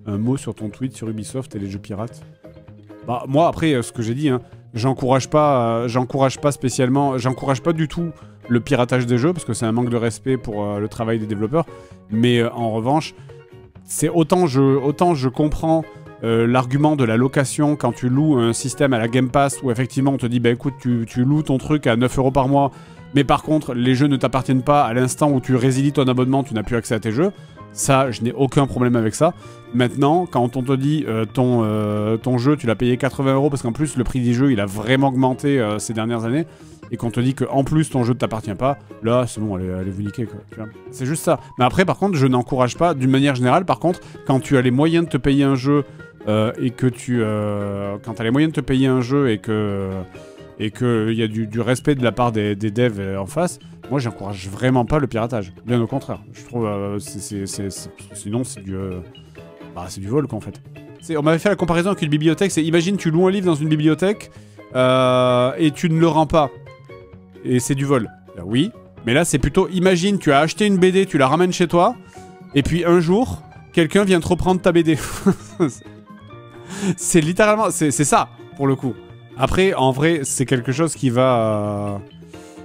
un mot sur ton tweet sur Ubisoft et les jeux pirates. Bah, moi, après, ce que j'ai dit, hein, j'encourage pas spécialement, j'encourage pas du tout le piratage des jeux, parce que c'est un manque de respect pour le travail des développeurs. Mais en revanche, c'est autant je comprends l'argument de la location quand tu loues un système à la Game Pass, où effectivement on te dit, bah écoute, tu loues ton truc à 9 € par mois, mais par contre, les jeux ne t'appartiennent pas à l'instant où tu résilies ton abonnement, tu n'as plus accès à tes jeux. Ça, je n'ai aucun problème avec ça. Maintenant, quand on te dit ton jeu, tu l'as payé 80 €, parce qu'en plus, le prix des jeux, il a vraiment augmenté ces dernières années, et qu'on te dit qu'en plus, ton jeu ne t'appartient pas, là, c'est bon, allez vous niquer, quoi. C'est juste ça. Mais après, par contre, je n'encourage pas, d'une manière générale, par contre, quand tu as les moyens de te payer un jeu, et que tu... quand tu as les moyens de te payer un jeu, et qu'il y a du respect de la part des devs en face, moi j'encourage vraiment pas le piratage. Bien au contraire. Je trouve sinon c'est du vol quoi en fait. On m'avait fait la comparaison avec une bibliothèque, c'est imagine tu loues un livre dans une bibliothèque et tu ne le rends pas. Et c'est du vol. Ben oui, mais là c'est plutôt imagine tu as acheté une BD, tu la ramènes chez toi, et puis un jour, quelqu'un vient te reprendre ta BD. C'est littéralement... C'est ça, pour le coup. Après, en vrai, c'est quelque chose qui va...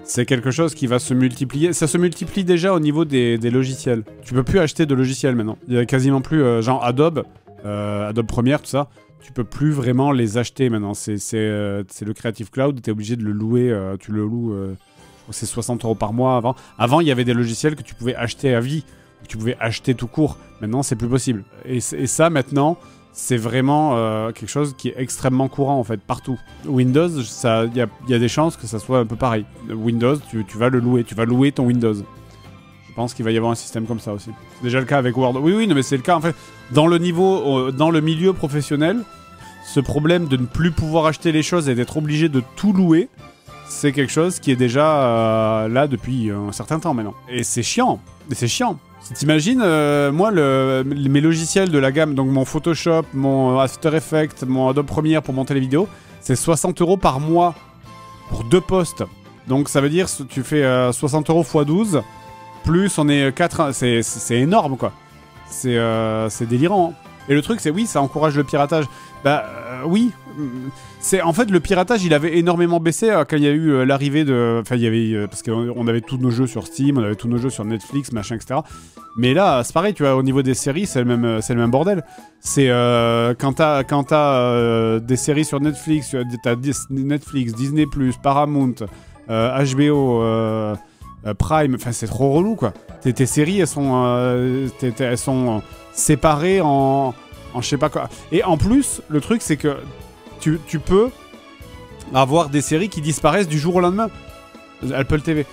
c'est quelque chose qui va se multiplier. Ça se multiplie déjà au niveau des logiciels. Tu peux plus acheter de logiciels maintenant. Il y a quasiment plus... genre Adobe, Adobe Premiere, tout ça. Tu peux plus vraiment les acheter maintenant. C'est le Creative Cloud, t'es obligé de le louer. Tu le loues... je crois que c'est 60 € par mois avant. Avant, il y avait des logiciels que tu pouvais acheter à vie. Que tu pouvais acheter tout court. Maintenant, c'est plus possible. Et ça, maintenant... c'est vraiment quelque chose qui est extrêmement courant en fait, partout. Windows, il y a des chances que ça soit un peu pareil. Windows, tu vas le louer, tu vas louer ton Windows. Je pense qu'il va y avoir un système comme ça aussi. C'est déjà le cas avec Word. Oui, non mais c'est le cas en fait. Dans le milieu professionnel, ce problème de ne plus pouvoir acheter les choses et d'être obligé de tout louer, c'est quelque chose qui est déjà là depuis un certain temps maintenant. Et c'est chiant, T'imagines, moi, mes logiciels de la gamme, donc mon Photoshop, mon After Effects, mon Adobe Premiere pour monter les vidéos, c'est 60 € par mois pour 2 postes. Donc ça veut dire que tu fais 60 € x 12, plus on est 4... C'est énorme, quoi. C'est délirant. Hein. Et le truc, c'est oui, ça encourage le piratage. Bah oui, en fait le piratage, il avait énormément baissé quand il y a eu l'arrivée de... Enfin, il y avait... parce qu'on avait tous nos jeux sur Steam, on avait tous nos jeux sur Netflix, machin, etc. Mais là, c'est pareil, tu vois, au niveau des séries, c'est le même bordel. C'est quand t'as des séries sur Netflix, t'as Netflix, Disney+, Paramount, HBO, Prime, enfin c'est trop relou, quoi. Tes séries, elles sont séparées en je sais pas quoi. Et en plus, le truc, c'est que tu peux avoir des séries qui disparaissent du jour au lendemain. Apple TV.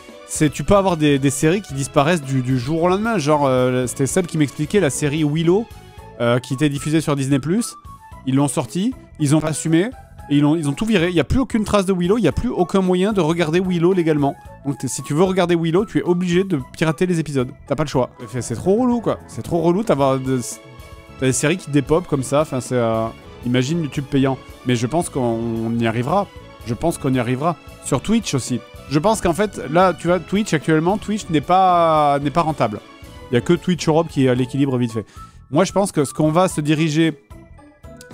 Tu peux avoir des séries qui disparaissent du jour au lendemain. Genre, c'était Seb qui m'expliquait la série Willow qui était diffusée sur Disney+. Ils l'ont sortie, ils ont assumé, et ils ont tout viré. Il n'y a plus aucune trace de Willow, il n'y a plus aucun moyen de regarder Willow légalement. Donc si tu veux regarder Willow, tu es obligé de pirater les épisodes. T'as pas le choix. C'est trop relou, quoi. C'est trop relou d'avoir des séries qui dépopent comme ça. Enfin, imagine YouTube payant. Mais je pense qu'on y arrivera. Je pense qu'on y arrivera. Sur Twitch aussi. Je pense qu'en fait, là, tu vois, Twitch, actuellement, Twitch n'est pas rentable. Il n'y a que Twitch Europe qui est à l'équilibre vite fait. Moi, je pense que ce qu'on va se diriger,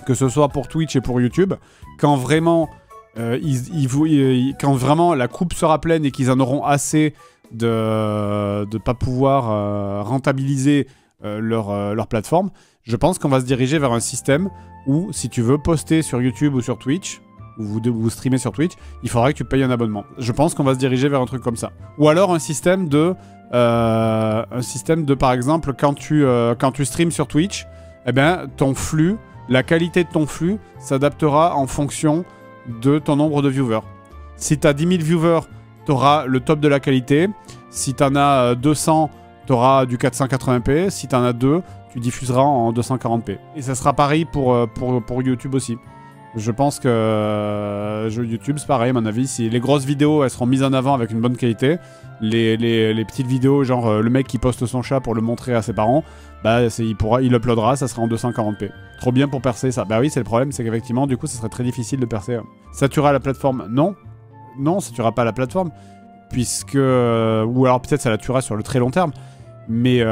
que ce soit pour Twitch et pour YouTube, quand vraiment, quand vraiment la coupe sera pleine et qu'ils en auront assez de ne pas pouvoir rentabiliser leur plateforme, je pense qu'on va se diriger vers un système où, si tu veux poster sur YouTube ou sur Twitch, ou vous streamer sur Twitch, il faudra que tu payes un abonnement. Je pense qu'on va se diriger vers un truc comme ça. Ou alors un système de par exemple, quand tu streams sur Twitch, eh ben, ton flux, la qualité de ton flux s'adaptera en fonction de ton nombre de viewers. Si tu as 10 000 viewers, tu auras le top de la qualité. Si tu en as 200, tu auras du 480p. Si tu en as 2, tu diffuseras en 240p. Et ça sera pareil pour YouTube aussi. Je pense que YouTube, c'est pareil, à mon avis. Si les grosses vidéos, elles seront mises en avant avec une bonne qualité, les petites vidéos, genre le mec qui poste son chat pour le montrer à ses parents, bah, il uploadera, ça sera en 240p. Trop bien pour percer ça. Bah oui, c'est le problème, c'est qu'effectivement, du coup, ça serait très difficile de percer. Ça tuera la plateforme? Non. Non, ça tuera pas la plateforme. Puisque... ou alors peut-être ça la tuera sur le très long terme. Mais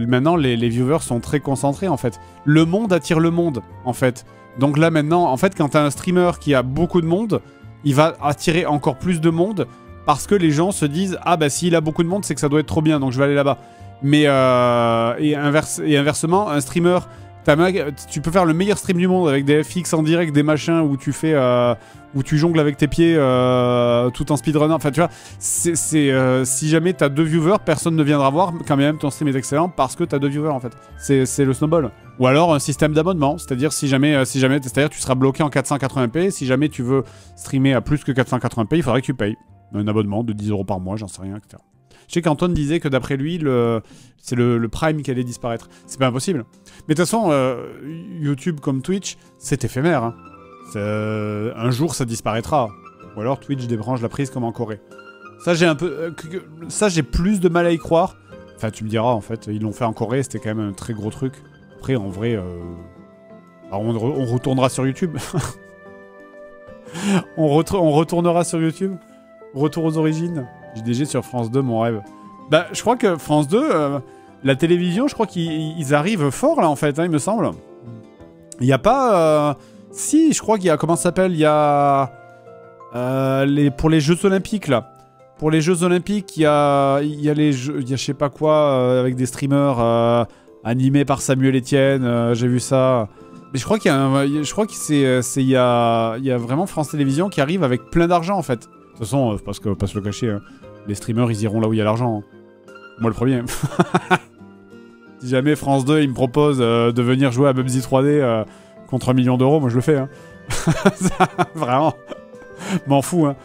maintenant, les viewers sont très concentrés, en fait. Le monde attire le monde, en fait. Donc là, maintenant, en fait, quand t'as un streamer qui a beaucoup de monde, il va attirer encore plus de monde parce que les gens se disent « Ah, bah, s'il a beaucoup de monde, c'est que ça doit être trop bien, donc je vais aller là-bas. » Mais, et inversement, un streamer... Tu peux faire le meilleur stream du monde avec des FX en direct, des machins où tu fais... où tu jongles avec tes pieds tout en speedrunner. Enfin, tu vois, si jamais t'as 2 viewers, personne ne viendra voir quand même ton stream est excellent parce que t'as 2 viewers en fait. C'est le snowball. Ou alors un système d'abonnement, c'est-à-dire si jamais c'est-à-dire tu seras bloqué en 480p. Si jamais tu veux streamer à plus que 480p, il faudrait que tu payes un abonnement de 10 € par mois, j'en sais rien, etc. Je sais qu'Antoine disait que d'après lui, c'est le Prime qui allait disparaître. C'est pas impossible. Mais de toute façon, YouTube comme Twitch, c'est éphémère. Hein. Un jour, ça disparaîtra. Ou alors Twitch débranche la prise comme en Corée. Ça, j'ai plus de mal à y croire. Enfin, tu me diras, en fait, ils l'ont fait en Corée, c'était quand même un très gros truc. Après, en vrai, on retournera sur YouTube. on retournera sur YouTube. Retour aux origines. JDG sur France 2, mon rêve. Bah, je crois que France 2, la télévision, je crois qu'ils arrivent fort, là, en fait, hein, il me semble. Il n'y a pas... Si, je crois qu'il y a... Comment ça s'appelle? Il y a... pour les Jeux Olympiques, là. Pour les Jeux Olympiques, il y a les jeux... Il y a je sais pas quoi, avec des streamers animés par Samuel Etienne. J'ai vu ça. Mais je crois qu'il y a... Je crois que il y a vraiment France Télévisions qui arrive avec plein d'argent, en fait. De toute façon, parce que pas se le cacher, hein, les streamers, ils iront là où il y a l'argent. Hein. Moi, le premier. Si jamais France 2, il me propose de venir jouer à Bubsy 3D contre 1 million d'euros, moi, je le fais. Hein. Vraiment. M'en fous. Hein.